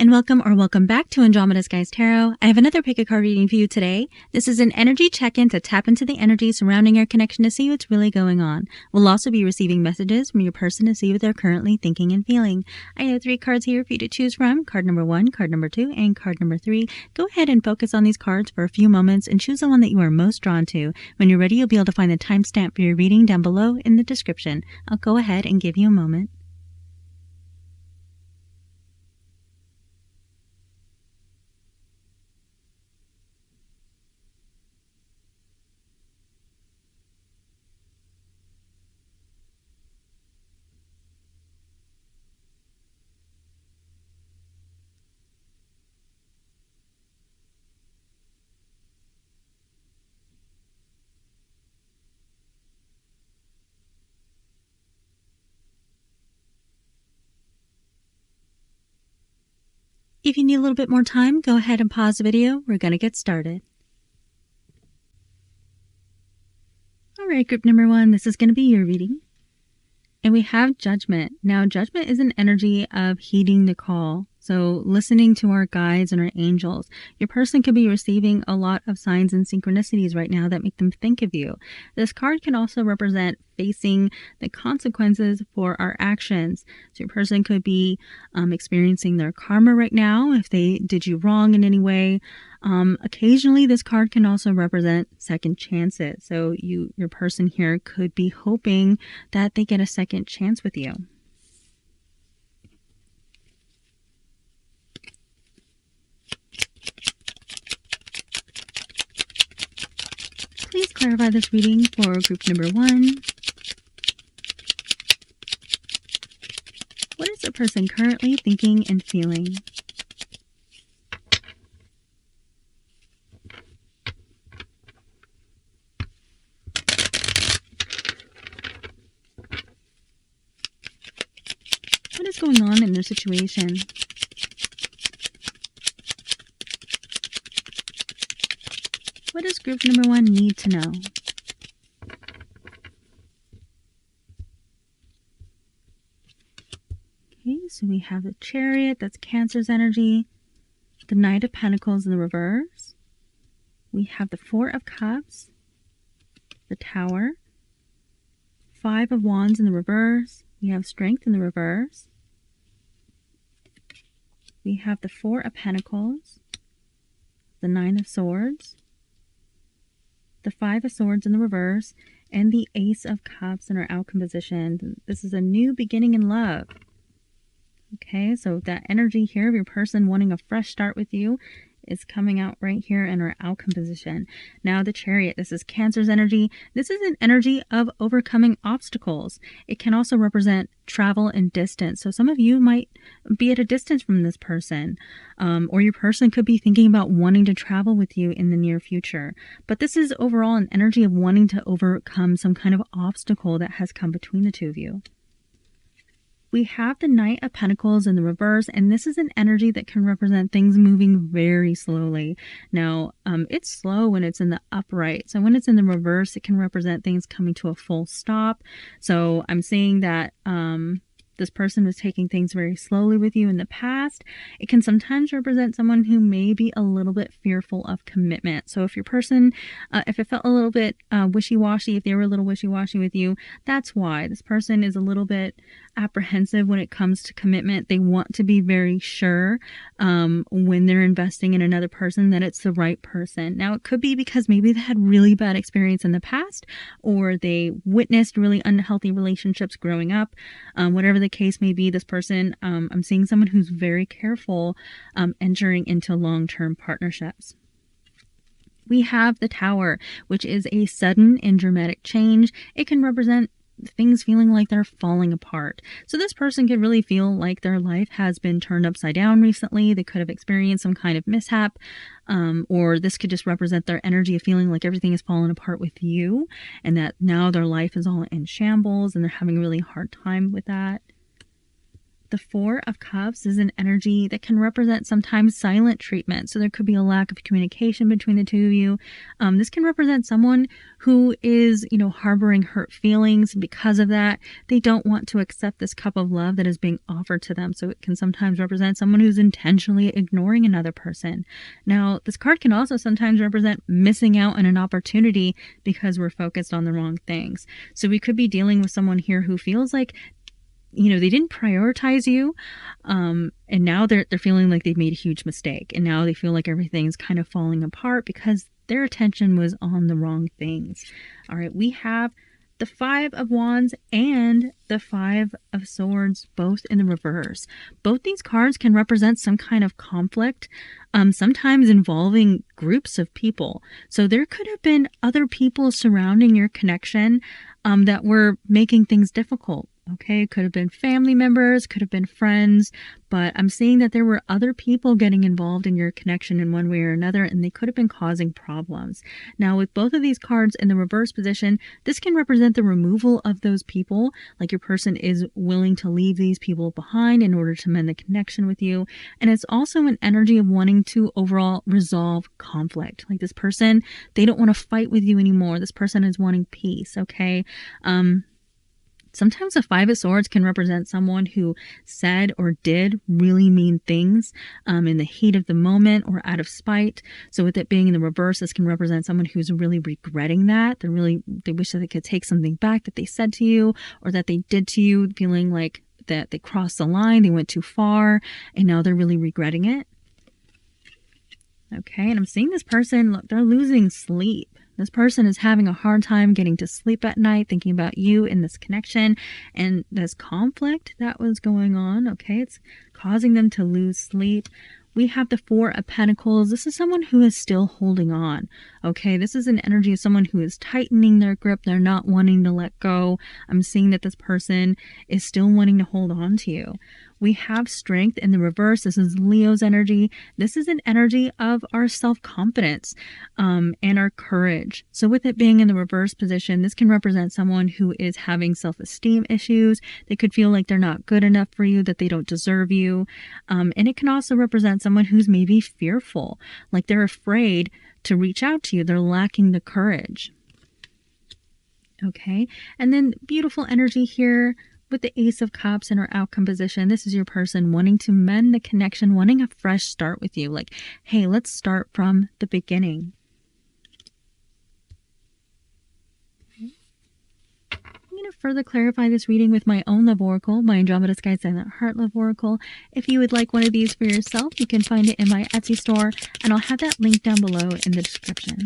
and welcome back to Andromeda Skies Tarot. I have another pick a card reading for you today. This is an energy check-in to tap into the energy surrounding your connection to see what's really going on. We'll also be receiving messages from your person to see what they're currently thinking and feeling. I have 3 cards here for you to choose from. Card number 1, card number 2, and card number 3. Go ahead and focus on these cards for a few moments and choose the one that you are most drawn to. When you're ready, you'll be able to find the timestamp for your reading down below in the description. I'll go ahead and give you a moment. If you need a little bit more time, go ahead and pause the video. We're going to get started. All right, group number 1, this is going to be your reading. And we have Judgment. Now, Judgment is an energy of heeding the call. So listening to our guides and our angels. Your person could be receiving a lot of signs and synchronicities right now that make them think of you. This card can also represent facing the consequences for our actions. So your person could be experiencing their karma right now if they did you wrong in any way. Occasionally, this card can also represent second chances. So your person here could be hoping that they get a second chance with you. Please clarify this reading for group number 1. What is the person currently thinking and feeling? What is going on in their situation? What does group number 1 need to know? Okay, so we have the Chariot, that's Cancer's energy. The Knight of Pentacles in the reverse. We have the 4 of Cups. The Tower. 5 of Wands in the reverse. We have Strength in the reverse. We have the 4 of Pentacles. The 9 of Swords. The 5 of Swords in the reverse, and the Ace of Cups in our outcome position. This is a new beginning in love. Okay, so that energy here of your person wanting a fresh start with you is coming out right here in our outcome position. Now the Chariot, this is Cancer's energy. This is an energy of overcoming obstacles. It can also represent travel and distance. So some of you might be at a distance from this person, or your person could be thinking about wanting to travel with you in the near future. But this is overall an energy of wanting to overcome some kind of obstacle that has come between the two of you. We have the Knight of Pentacles in the reverse, and this is an energy that can represent things moving very slowly. Now, it's slow when it's in the upright. So when it's in the reverse, it can represent things coming to a full stop. So I'm saying that this person was taking things very slowly with you in the past. It can sometimes represent someone who may be a little bit fearful of commitment. So if your person, if it felt a little bit wishy-washy, if they were a little wishy-washy with you, that's why. This person is a little bit apprehensive when it comes to commitment. They want to be very sure when they're investing in another person that it's the right person. Now, it could be because maybe they had really bad experience in the past, or they witnessed really unhealthy relationships growing up. Whatever the case may be, this person, I'm seeing someone who's very careful entering into long-term partnerships. We have the Tower, which is a sudden and dramatic change. It can represent things feeling like they're falling apart. So this person could really feel like their life has been turned upside down recently. They could have experienced some kind of mishap, or this could just represent their energy of feeling like everything is falling apart with you, and that now their life is all in shambles and they're having a really hard time with that. The Four of Cups is an energy that can represent sometimes silent treatment. So there could be a lack of communication between the two of you. This can represent someone who is, harboring hurt feelings. Because of that, they don't want to accept this cup of love that is being offered to them. So it can sometimes represent someone who's intentionally ignoring another person. Now, this card can also sometimes represent missing out on an opportunity because we're focused on the wrong things. So we could be dealing with someone here who feels like they didn't prioritize you, and now they're feeling like they've made a huge mistake, and now they feel like everything's kind of falling apart because their attention was on the wrong things. All right, we have the Five of Wands and the Five of Swords, both in the reverse. Both these cards can represent some kind of conflict, sometimes involving groups of people. So there could have been other people surrounding your connection that were making things difficult. Okay, could have been family members, could have been friends, but I'm seeing that there were other people getting involved in your connection in one way or another, and they could have been causing problems. Now, with both of these cards in the reverse position, this can represent the removal of those people, like your person is willing to leave these people behind in order to mend the connection with you. And it's also an energy of wanting to overall resolve conflict. Like this person, they don't want to fight with you anymore. This person is wanting peace, okay? Sometimes the Five of Swords can represent someone who said or did really mean things in the heat of the moment or out of spite. So with it being in the reverse, this can represent someone who's really regretting that. They wish that they could take something back that they said to you or that they did to you, feeling like that they crossed the line, they went too far, and now they're really regretting it. Okay, and I'm seeing this person, look, they're losing sleep. This person is having a hard time getting to sleep at night, thinking about you in this connection and this conflict that was going on. Okay, it's causing them to lose sleep. We have the Four of Pentacles. This is someone who is still holding on. Okay, this is an energy of someone who is tightening their grip. They're not wanting to let go. I'm seeing that this person is still wanting to hold on to you. We have Strength in the reverse. This is Leo's energy. This is an energy of our self-confidence and our courage. So with it being in the reverse position, this can represent someone who is having self-esteem issues. They could feel like they're not good enough for you, that they don't deserve you. And it can also represent someone who's maybe fearful, like they're afraid to reach out to you. They're lacking the courage. Okay, and then beautiful energy here with the Ace of Cups in our outcome position. This is your person wanting to mend the connection, wanting a fresh start with you. Like, hey, let's start from the beginning. Okay. I'm going to further clarify this reading with my own love oracle, my Andromeda Sky Silent Heart love oracle. If you would like one of these for yourself, you can find it in my Etsy store, and I'll have that link down below in the description.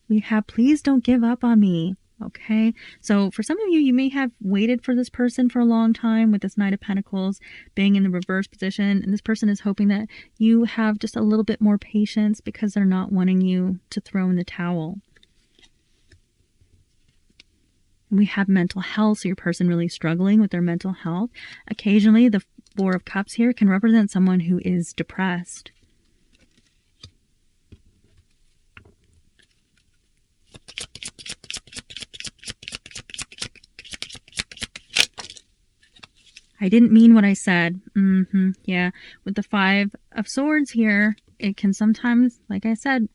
We have Please Don't Give Up on Me. Okay, so for some of you, you may have waited for this person for a long time with this Knight of Pentacles being in the reverse position. And this person is hoping that you have just a little bit more patience because they're not wanting you to throw in the towel. We have mental health, so your person really struggling with their mental health. Occasionally, the Four of Cups here can represent someone who is depressed. I didn't mean what I said. Yeah, with the Five of Swords here, it can sometimes, like I said,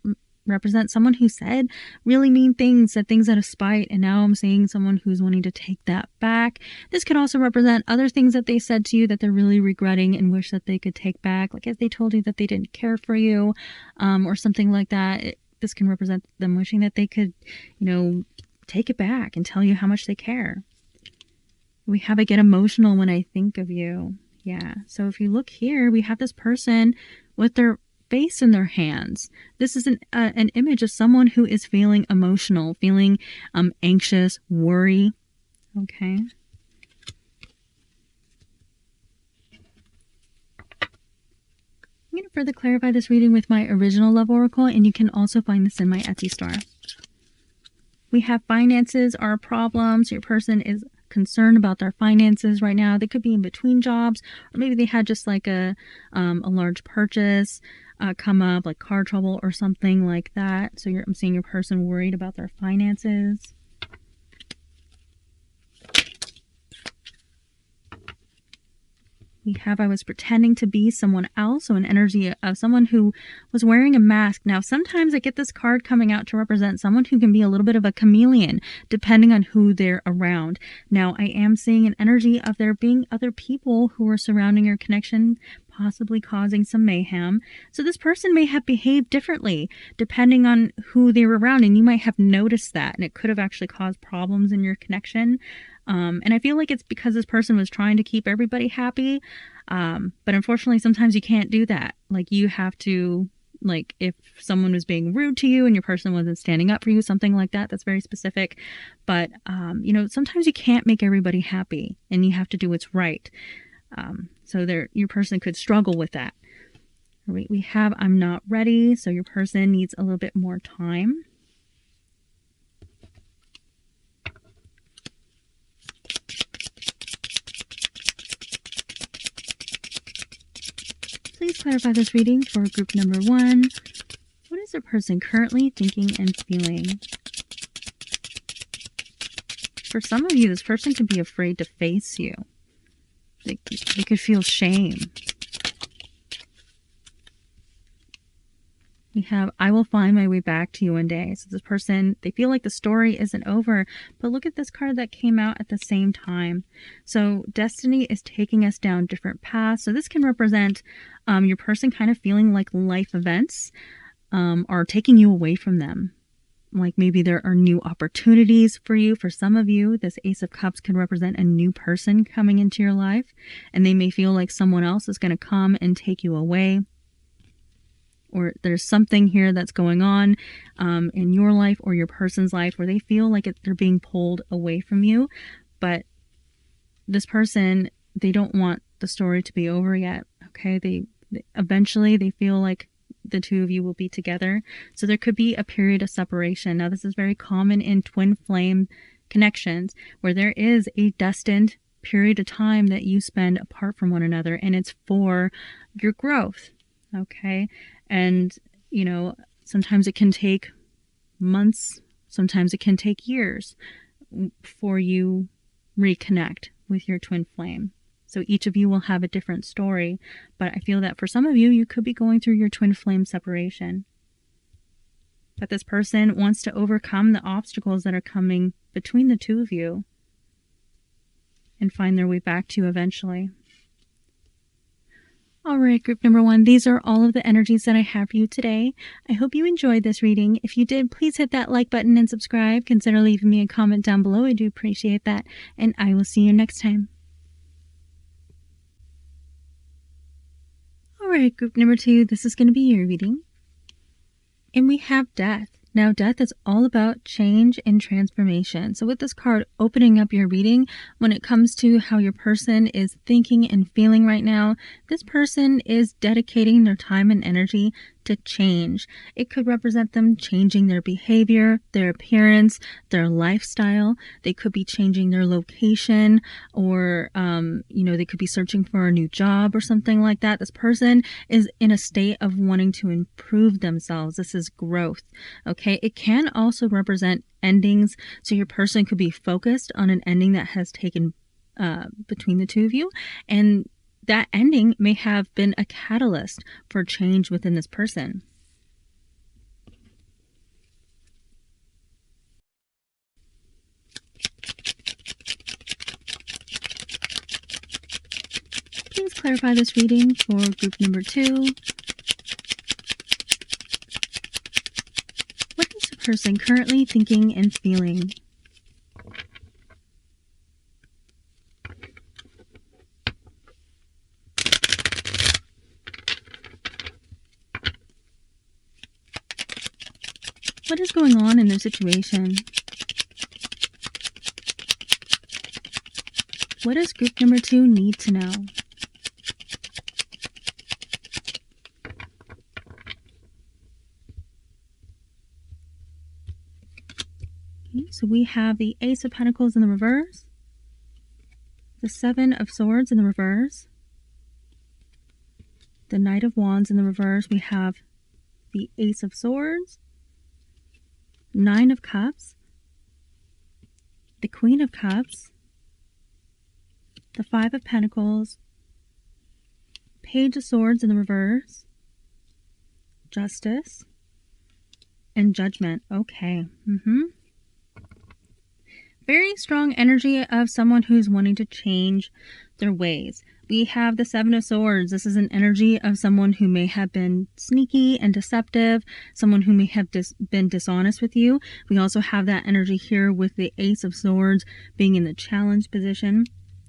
represent someone who said really mean things, said things out of spite, and now I'm seeing someone who's wanting to take that back. This could also represent other things that they said to you that they're really regretting and wish that they could take back, like if they told you that they didn't care for you, or something like that. This can represent them wishing that they could, take it back and tell you how much they care. We have I get emotional when I think of you. Yeah. So if you look here, we have this person with their face in their hands. This is an image of someone who is feeling emotional, feeling anxious, worry. Okay. I'm going to further clarify this reading with my original love oracle, and you can also find this in my Etsy store. We have finances are problems. Your person is concerned about their finances right now. They could be in between jobs, or maybe they had just like a large purchase. come up, like car trouble or something like that. So I'm seeing your person worried about their finances. We have I was pretending to be someone else, so an energy of someone who was wearing a mask. Now, sometimes I get this card coming out to represent someone who can be a little bit of a chameleon, depending on who they're around. Now, I am seeing an energy of there being other people who are surrounding your connection, possibly causing some mayhem. So this person may have behaved differently depending on who they were around, and you might have noticed that, and it could have actually caused problems in your connection. And I feel like it's because this person was trying to keep everybody happy. But unfortunately, sometimes you can't do that. Like, you have to, like, if someone was being rude to you and your person wasn't standing up for you, something like that, that's very specific. But, you know, sometimes you can't make everybody happy and you have to do what's right. So your person could struggle with that. We have I'm not ready. So your person needs a little bit more time. Please clarify this reading for group number 1. What is the person currently thinking and feeling? For some of you, this person could be afraid to face you. They could feel shame. We have, I will find my way back to you one day. So this person, they feel like the story isn't over, but look at this card that came out at the same time. So destiny is taking us down different paths. So this can represent your person kind of feeling like life events are taking you away from them. Like maybe there are new opportunities for you. For some of you, this Ace of Cups can represent a new person coming into your life, and they may feel like someone else is going to come and take you away. Or there's something here that's going on in your life or your person's life where they feel like they're being pulled away from you. But this person, they don't want the story to be over yet. Okay, they eventually they feel like the two of you will be together. So there could be a period of separation. Now, this is very common in twin flame connections where there is a destined period of time that you spend apart from one another, and it's for your growth. Okay. And, you know, sometimes it can take months, sometimes it can take years before you reconnect with your twin flame. So each of you will have a different story, but I feel that for some of you, you could be going through your twin flame separation. But this person wants to overcome the obstacles that are coming between the two of you and find their way back to you eventually. All right, group number 1, these are all of the energies that I have for you today. I hope you enjoyed this reading. If you did, please hit that like button and subscribe. Consider leaving me a comment down below. I do appreciate that. And I will see you next time. All right, group number 2, this is going to be your reading. And we have Death. Now, death is all about change and transformation. So with this card opening up your reading, when it comes to how your person is thinking and feeling right now, this person is dedicating their time and energy to change. It could represent them changing their behavior, their appearance, their lifestyle. They could be changing their location, or, you know, they could be searching for a new job or something like that. This person is in a state of wanting to improve themselves. This is growth. Okay. It can also represent endings. So your person could be focused on an ending that has taken between the two of you, and that ending may have been a catalyst for change within this person. Please clarify this reading for group number 2. What is the person currently thinking and feeling? What is going on in their situation? What does group number 2 need to know? Okay, so we have the Ace of Pentacles in the reverse, the Seven of Swords in the reverse, the Knight of Wands in the reverse. We have the Ace of Swords, Nine of Cups, the Queen of Cups, the Five of Pentacles, Page of Swords in the reverse, Justice, and Judgment. Okay. Very strong energy of someone who's wanting to change their ways. We have the Seven of Swords. This is an energy of someone who may have been sneaky and deceptive, someone who may have been dishonest with you. We also have that energy here with the Ace of Swords being in the challenge position.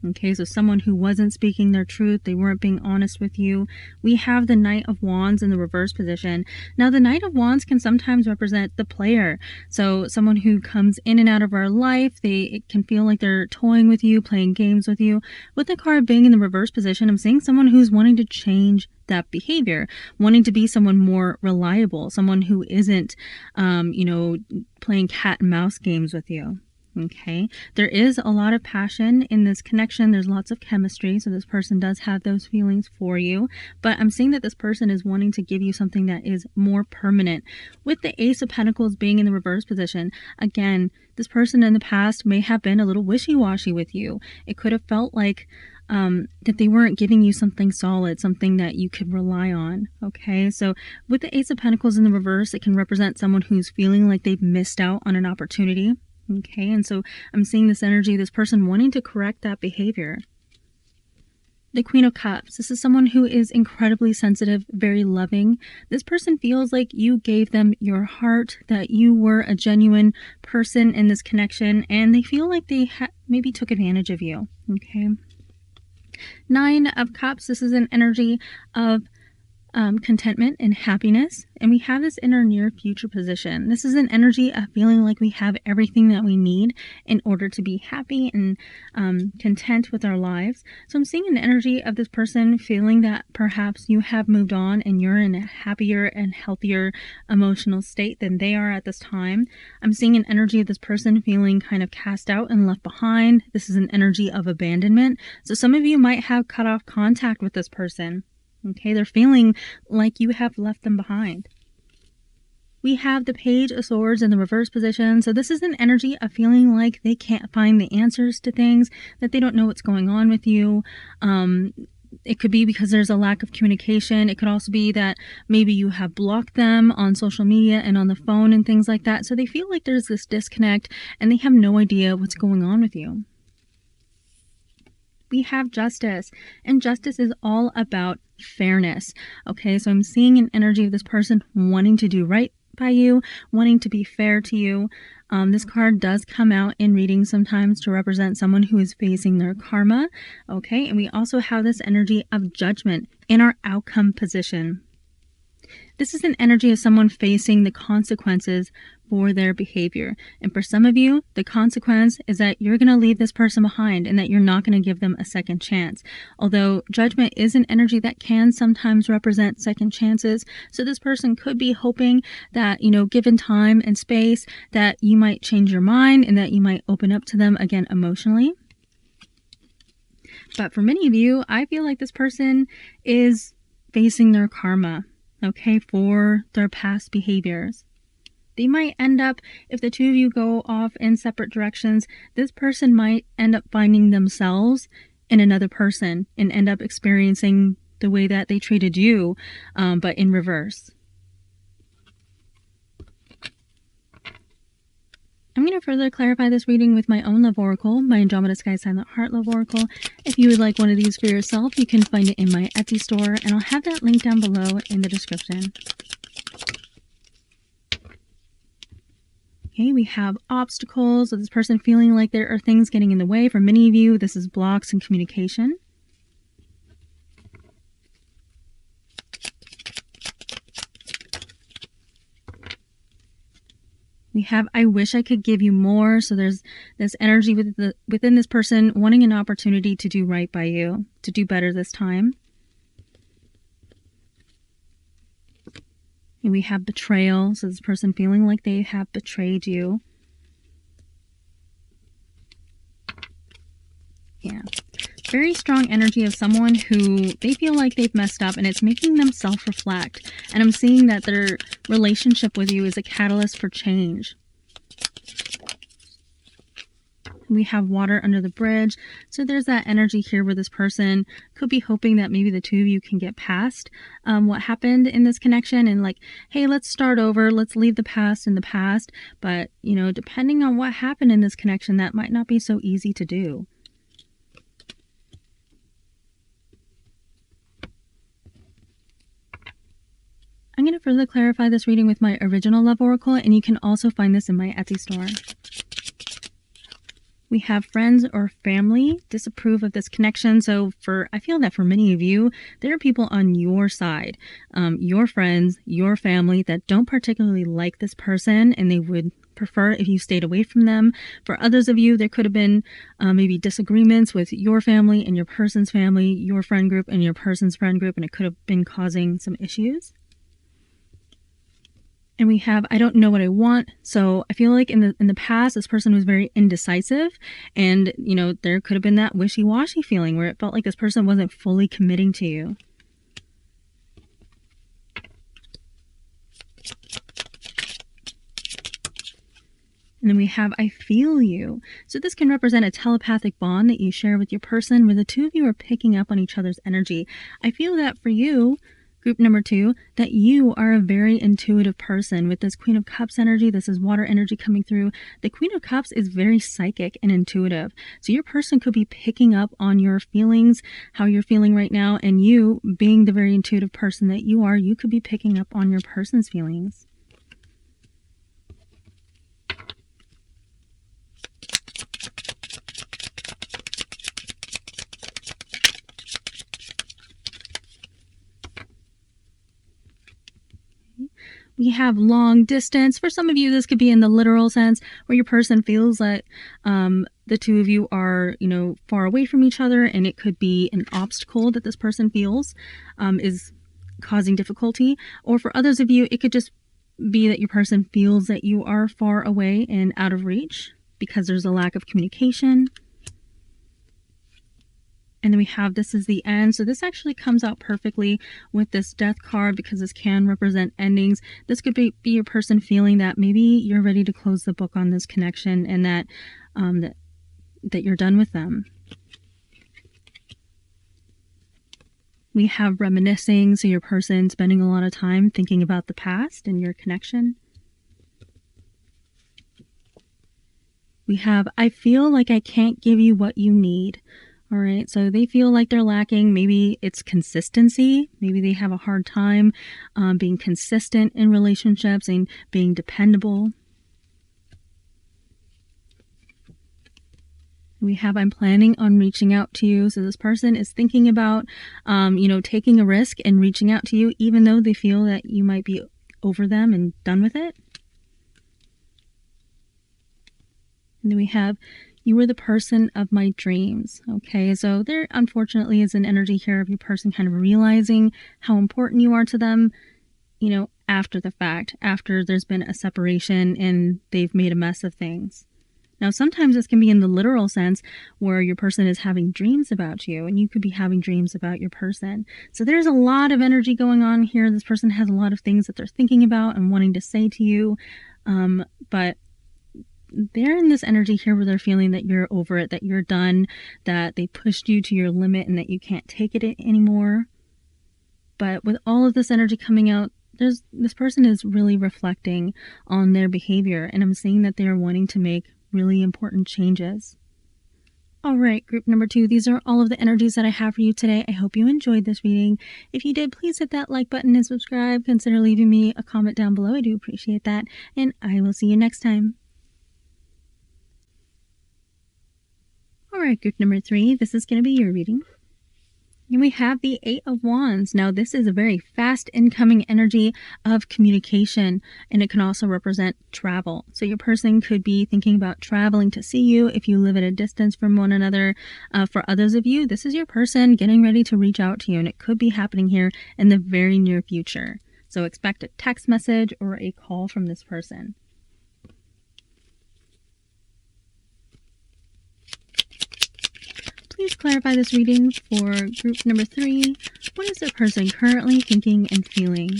Okay, so someone who wasn't speaking their truth, they weren't being honest with you. We have the Knight of Wands in the reverse position. Now, the Knight of Wands can sometimes represent the player. So someone who comes in and out of our life, it can feel like they're toying with you, playing games with you. With the card being in the reverse position, I'm seeing someone who's wanting to change that behavior, wanting to be someone more reliable, someone who isn't, playing cat and mouse games with you. Okay, there is a lot of passion in this connection. There's lots of chemistry, so this person does have those feelings for you, but I'm seeing that this person is wanting to give you something that is more permanent. With the Ace of Pentacles being in the reverse position, again, this person in the past may have been a little wishy-washy with you. It could have felt like that they weren't giving you something solid, something that you could rely on. Okay, so with the Ace of Pentacles in the reverse, it can represent someone who's feeling like they've missed out on an opportunity. Okay, and so I'm seeing this energy, this person wanting to correct that behavior. The Queen of Cups. This is someone who is incredibly sensitive, very loving. This person feels like you gave them your heart, that you were a genuine person in this connection, and they feel like they maybe took advantage of you. Okay. Nine of Cups. This is an energy of contentment and happiness, and we have this in our near future position. This is an energy of feeling like we have everything that we need in order to be happy and content with our lives. So I'm seeing an energy of this person feeling that perhaps you have moved on and you're in a happier and healthier emotional state than they are at this time. I'm seeing an energy of this person feeling kind of cast out and left behind. This is an energy of abandonment. So some of you might have cut off contact with this person. Okay, they're feeling like you have left them behind. We have the Page of Swords in the reverse position. So this is an energy of feeling like they can't find the answers to things, that they don't know what's going on with you. It could be because there's a lack of communication. It could also be that maybe you have blocked them on social media and on the phone and things like that. So they feel like there's this disconnect and they have no idea what's going on with you. We have Justice, and Justice is all about fairness. Okay, so I'm seeing an energy of this person wanting to do right by you, wanting to be fair to you. This card does come out in readings sometimes to represent someone who is facing their karma. Okay, and we also have this energy of Judgment in our outcome position. This is an energy of someone facing the consequences for their behavior. And for some of you, the consequence is that you're going to leave this person behind and that you're not going to give them a second chance. Although Judgment is an energy that can sometimes represent second chances. So this person could be hoping that, given time and space, that you might change your mind and that you might open up to them again emotionally. But for many of you, I feel like this person is facing their karma. Okay, for their past behaviors. They might end up, if the two of you go off in separate directions, this person might end up finding themselves in another person and end up experiencing the way that they treated you, but in reverse. I'm going to further clarify this reading with my own love oracle, my Andromeda Sky Sign Heart Love Oracle. If you would like one of these for yourself, you can find it in my Etsy store, and I'll have that link down below in the description. Okay, we have obstacles. So this person feeling like there are things getting in the way. For many of you, this is blocks in communication. We have, I wish I could give you more. So there's this energy within this person wanting an opportunity to do right by you, to do better this time. And we have betrayal. So this person feeling like they have betrayed you. Yeah. very strong energy of someone who they feel like they've messed up and it's making them self-reflect. And I'm seeing that their relationship with you is a catalyst for change. We have water under the bridge. So there's that energy here where this person could be hoping that maybe the two of you can get past what happened in this connection and like, hey, let's start over. Let's leave the past in the past. But, you know, depending on what happened in this connection, that might not be so easy to do. I'm going to further clarify this reading with my original love oracle, and you can also find this in my Etsy store. We have friends or family disapprove of this connection. So I feel that for many of you, there are people on your side, your friends, your family that don't particularly like this person and they would prefer if you stayed away from them. For others of you, there could have been maybe disagreements with your family and your person's family, your friend group and your person's friend group, and it could have been causing some issues. And we have, I don't know what I want. So I feel like in the past, this person was very indecisive and, you know, there could have been that wishy-washy feeling where it felt like this person wasn't fully committing to you. And then we have, I feel you. So this can represent a telepathic bond that you share with your person where the two of you are picking up on each other's energy. I feel that for you, group number 2, that you are a very intuitive person. With this Queen of Cups energy, this is water energy coming through. The Queen of Cups is very psychic and intuitive. So your person could be picking up on your feelings, how you're feeling right now, and you, being the very intuitive person that you are, you could be picking up on your person's feelings. We have long distance. For some of you, this could be in the literal sense where your person feels like the two of you are, you know, far away from each other, and it could be an obstacle that this person feels is causing difficulty. Or for others of you, it could just be that your person feels that you are far away and out of reach because there's a lack of communication. And then we have, this is the end. So this actually comes out perfectly with this death card because this can represent endings. This could be your person feeling that maybe you're ready to close the book on this connection and that, that you're done with them. We have reminiscing. So your person spending a lot of time thinking about the past and your connection. We have, I feel like I can't give you what you need. All right, so they feel like they're lacking. Maybe it's consistency. Maybe they have a hard time being consistent in relationships and being dependable. We have, I'm planning on reaching out to you. So this person is thinking about, you know, taking a risk and reaching out to you, even though they feel that you might be over them and done with it. And then we have, you were the person of my dreams. Okay, so there unfortunately is an energy here of your person kind of realizing how important you are to them, you know, after the fact, after there's been a separation and they've made a mess of things. Now, sometimes this can be in the literal sense where your person is having dreams about you and you could be having dreams about your person. So there's a lot of energy going on here. This person has a lot of things that they're thinking about and wanting to say to you, but they're in this energy here where they're feeling that you're over it, that you're done, that they pushed you to your limit and that you can't take it anymore. But with all of this energy coming out, this person is really reflecting on their behavior, and I'm seeing that they are wanting to make really important changes. All right, group number 2, these are all of the energies that I have for you today. I hope you enjoyed this reading. If you did, please hit that like button and subscribe. Consider leaving me a comment down below. I do appreciate that, and I will see you next time. All right, group number 3, this is going to be your reading. And we have the 8 of Wands. Now, this is a very fast incoming energy of communication, and it can also represent travel. So your person could be thinking about traveling to see you if you live at a distance from one another. For others of you, this is your person getting ready to reach out to you, and it could be happening here in the very near future. So expect a text message or a call from this person. please clarify this reading for group number 3. What is the person currently thinking and feeling?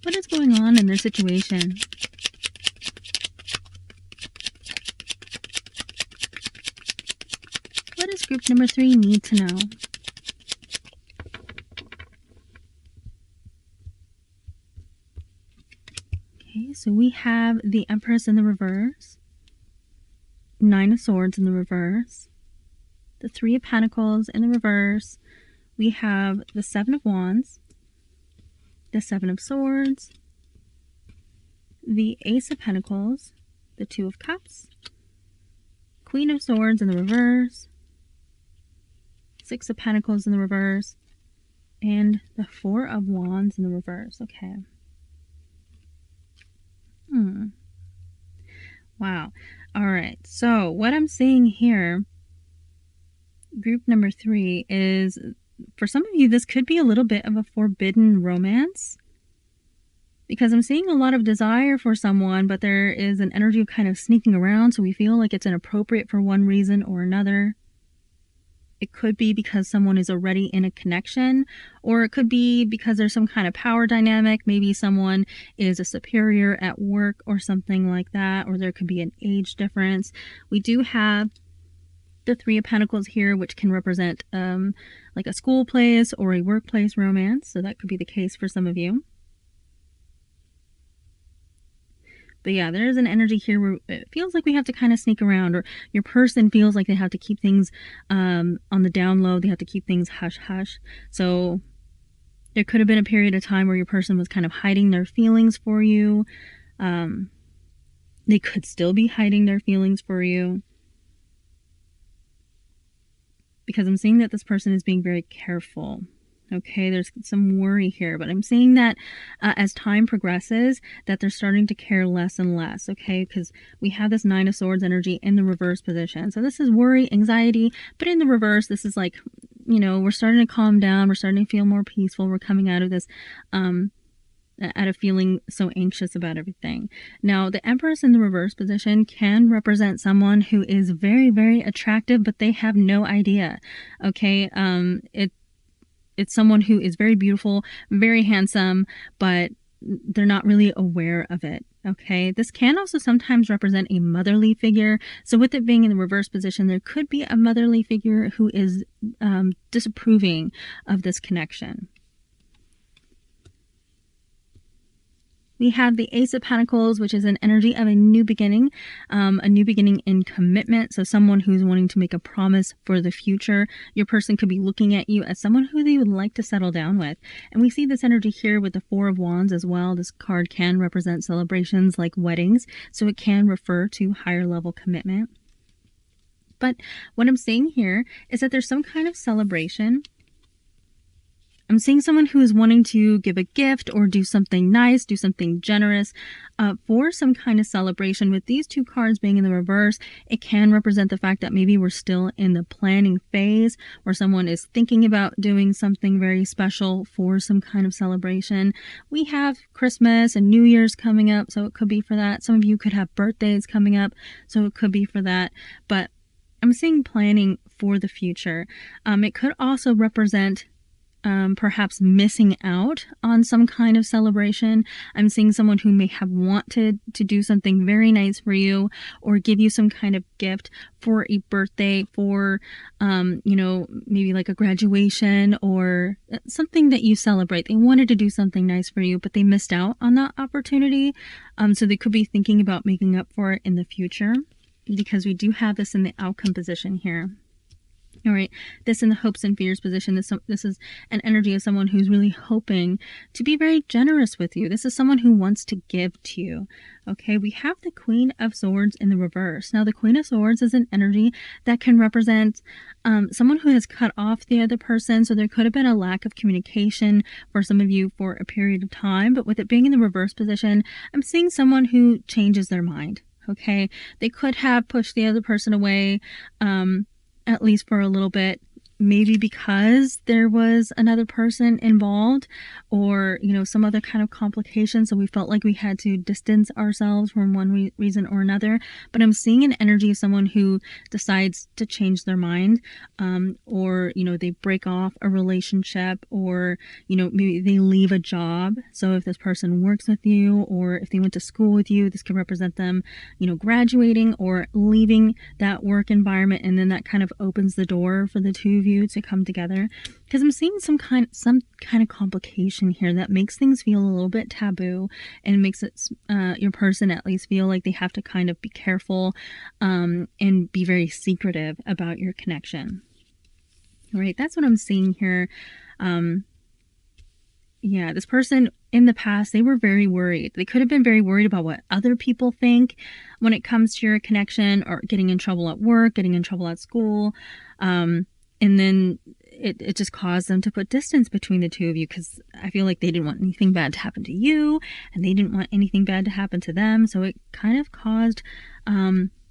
What is going on in their situation? What does group number 3 need to know? Okay, so we have the Empress in the reverse, 9 of Swords in the reverse, the 3 of Pentacles in the reverse. We have the 7 of Wands, the 7 of Swords, the Ace of Pentacles, the 2 of Cups, Queen of Swords in the reverse, 6 of Pentacles in the reverse, and the 4 of Wands in the reverse. Okay. Wow. All right. So what I'm seeing here, group number 3, is for some of you, this could be a little bit of a forbidden romance, because I'm seeing a lot of desire for someone, but there is an energy of kind of sneaking around, so we feel like it's inappropriate for one reason or another. It could be because someone is already in a connection, or it could be because there's some kind of power dynamic. Maybe someone is a superior at work or something like that, or there could be an age difference. We do have the 3 of Pentacles here, which can represent like a school place or a workplace romance, so that could be the case for some of you. But yeah, there is an energy here where it feels like we have to kind of sneak around, or your person feels like they have to keep things on the down low. They have to keep things hush-hush. So there could have been a period of time where your person was kind of hiding their feelings for you. They could still be hiding their feelings for you, because I'm seeing that this person is being very careful. Okay, there's some worry here, but I'm seeing that as time progresses, that they're starting to care less and less, okay, because we have this 9 of Swords energy in the reverse position. So this is worry, anxiety, but in the reverse, this is like, you know, we're starting to calm down, we're starting to feel more peaceful, we're coming out of this, out of feeling so anxious about everything. Now, the Empress in the reverse position can represent someone who is very, very attractive, but they have no idea, okay, It's someone who is very beautiful, very handsome, but they're not really aware of it, okay? This can also sometimes represent a motherly figure. So with it being in the reverse position, there could be a motherly figure who is disapproving of this connection. We have the Ace of Pentacles, which is an energy of a new beginning in commitment. So someone who's wanting to make a promise for the future. Your person could be looking at you as someone who they would like to settle down with. And we see this energy here with the 4 of Wands as well. This card can represent celebrations like weddings, so it can refer to higher level commitment. But what I'm seeing here is that there's some kind of celebration. I'm seeing someone who is wanting to give a gift or do something nice, do something generous for some kind of celebration. With these 2 cards being in the reverse, it can represent the fact that maybe we're still in the planning phase, where someone is thinking about doing something very special for some kind of celebration. We have Christmas and New Year's coming up, so it could be for that. Some of you could have birthdays coming up, so it could be for that. But I'm seeing planning for the future. It could also represent perhaps missing out on some kind of celebration. I'm seeing someone who may have wanted to do something very nice for you, or give you some kind of gift for a birthday, for, you know, maybe like a graduation or something that you celebrate. They wanted to do something nice for you, but they missed out on that opportunity. So they could be thinking about making up for it in the future, because we do have this in the outcome position here. All right, this in the hopes and fears position, this is an energy of someone who's really hoping to be very generous with you. This is someone who wants to give to you. Okay, we have the Queen of Swords in the reverse. Now, the Queen of Swords is an energy that can represent someone who has cut off the other person. So there could have been a lack of communication for some of you for a period of time. But with it being in the reverse position, I'm seeing someone who changes their mind. Okay, they could have pushed the other person away, at least for a little bit, maybe because there was another person involved, or some other kind of complication, so we felt like we had to distance ourselves from one reason or another. But I'm seeing an energy of someone who decides to change their mind, or they break off a relationship, or maybe they leave a job. So if this person works with you, or if they went to school with you, this could represent them graduating or leaving that work environment, and then that kind of opens the door for the two of you to come together. Because I'm seeing some kind of complication here that makes things feel a little bit taboo, and makes it your person at least feel like they have to kind of be careful, and be very secretive about your connection. All right, that's what I'm seeing here. Yeah, this person in the past, they were very worried. They could have been very worried about what other people think when it comes to your connection, or getting in trouble at work, getting in trouble at school. And then it just caused them to put distance between the two of you, because I feel like they didn't want anything bad to happen to you, and they didn't want anything bad to happen to them. So it kind of caused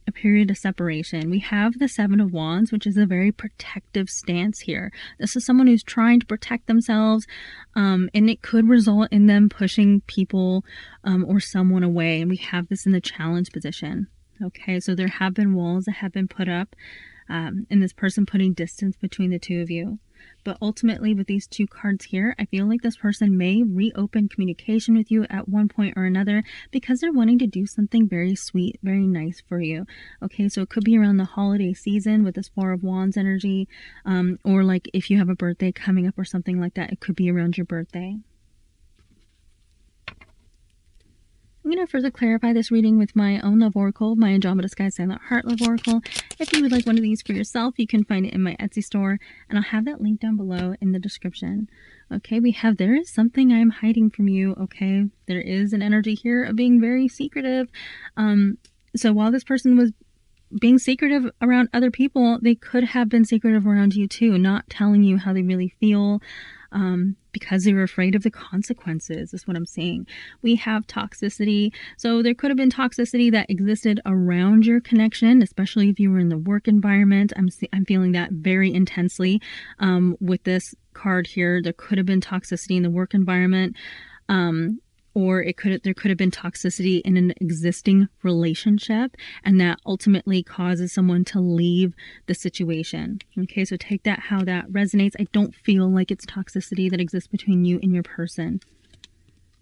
a period of separation. We have the Seven of Wands, which is a very protective stance here. This is someone who's trying to protect themselves, and it could result in them pushing people or someone away. And we have this in the challenge position. Okay, so there have been walls that have been put up, and this person putting distance between the two of you. But ultimately, with these two cards here, I feel like this person may reopen communication with you at one point or another, because they're wanting to do something very sweet, very nice for you. Okay, so it could be around the holiday season with this Four of Wands energy, or like if you have a birthday coming up or something like that, it could be around your birthday. I'm going to further clarify this reading with my own love oracle, my Andromeda Sky Silent Heart love oracle. If you would like one of these for yourself, you can find it in my Etsy store, and I'll have that link down below in the description. Okay, we have, there is something I'm hiding from you. Okay, there is an energy here of being very secretive. So while this person was being secretive around other people, they could have been secretive around you too, not telling you how they really feel, because they were afraid of the consequences, is what I'm saying. We have toxicity. So there could have been toxicity that existed around your connection, especially if you were in the work environment. I'm feeling that very intensely with this card here. There could have been toxicity in the work environment, or there could have been toxicity in an existing relationship, and that ultimately causes someone to leave the situation. Okay, so take that how that resonates. I don't feel like it's toxicity that exists between you and your person.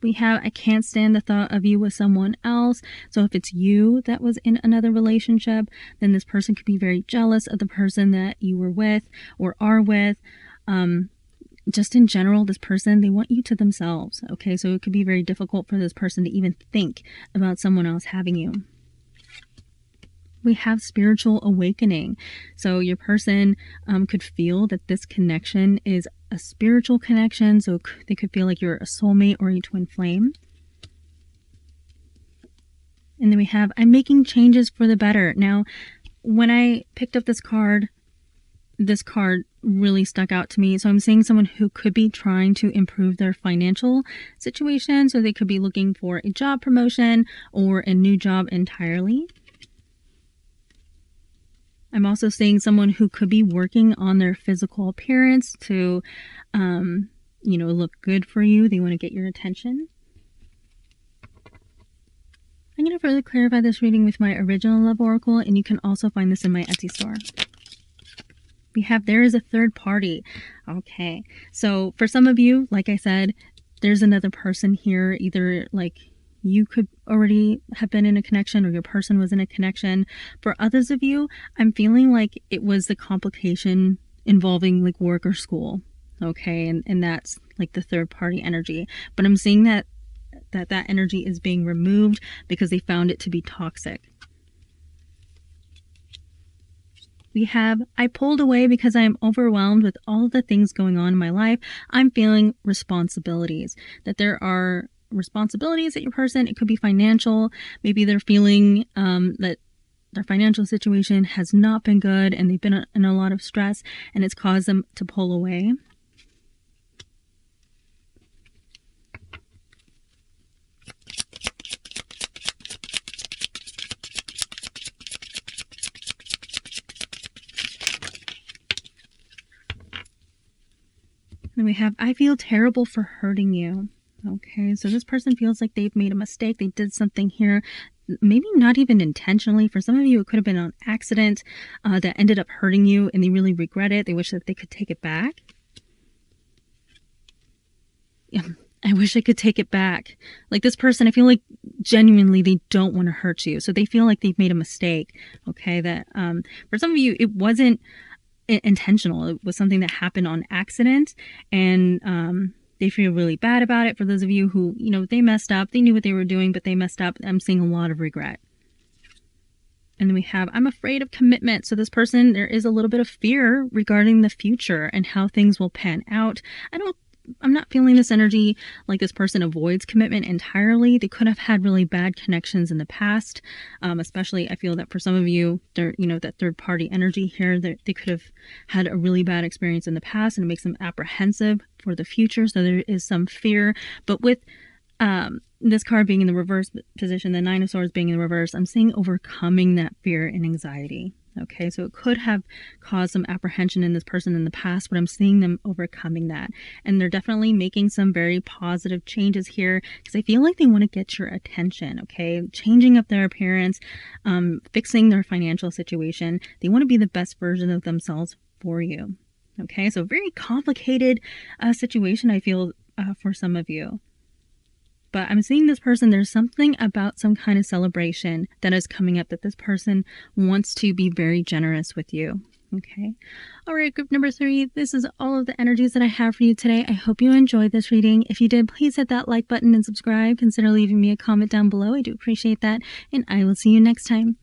We have, I can't stand the thought of you with someone else. So if it's you that was in another relationship, then this person could be very jealous of the person that you were with or are with. Just in general, this person, they want you to themselves. Okay, so it could be very difficult for this person to even think about someone else having you. We have spiritual awakening. So your person could feel that this connection is a spiritual connection. So they could feel like you're a soulmate or a twin flame. And then we have, I'm making changes for the better. Now, when I picked up this card really stuck out to me. So I'm seeing someone who could be trying to improve their financial situation. So they could be looking for a job promotion or a new job entirely. I'm also seeing someone who could be working on their physical appearance to, look good for you. They want to get your attention. I'm going to further clarify this reading with my original love oracle, and you can also find this in my Etsy store. We have, there is a third party. Okay, so for some of you, like I said, there's another person here. Either like you could already have been in a connection, or your person was in a connection. For others of you, I'm feeling like it was the complication involving like work or school. Okay, and that's like the third party energy. But I'm seeing that energy is being removed because they found it to be toxic. We have, I pulled away because I am overwhelmed with all the things going on in my life. I'm feeling responsibilities, that there are responsibilities at your person. It could be financial. Maybe they're feeling that their financial situation has not been good, and they've been in a lot of stress, and it's caused them to pull away. Then we have, I feel terrible for hurting you. Okay, so this person feels like they've made a mistake. They did something here, maybe not even intentionally. For some of you, it could have been an accident that ended up hurting you, and they really regret it. They wish that they could take it back. Yeah, I wish I could take it back. Like this person, I feel like genuinely they don't want to hurt you. So they feel like they've made a mistake. Okay, that for some of you, it wasn't intentional. It was something that happened on accident, and they feel really bad about it. For those of you who, you know, they messed up, they knew what they were doing, but they messed up. I'm seeing a lot of regret. And then we have, I'm afraid of commitment. So this person, there is a little bit of fear regarding the future and how things will pan out. I'm not feeling this energy like this person avoids commitment entirely. They could have had really bad connections in the past. Especially, I feel that for some of you, you know, that third party energy here, they could have had a really bad experience in the past, and it makes them apprehensive for the future. So there is some fear. But with this card being in the reverse position, the Nine of Swords being in the reverse, I'm seeing overcoming that fear and anxiety. Okay, so it could have caused some apprehension in this person in the past, but I'm seeing them overcoming that. And they're definitely making some very positive changes here because I feel like they want to get your attention, okay? Changing up their appearance, fixing their financial situation. They want to be the best version of themselves for you, okay? So very complicated situation, I feel, for some of you. But I'm seeing this person, there's something about some kind of celebration that is coming up, that this person wants to be very generous with you. Okay. All right, group number 3, this is all of the energies that I have for you today. I hope you enjoyed this reading. If you did, please hit that like button and subscribe. Consider leaving me a comment down below. I do appreciate that. And I will see you next time.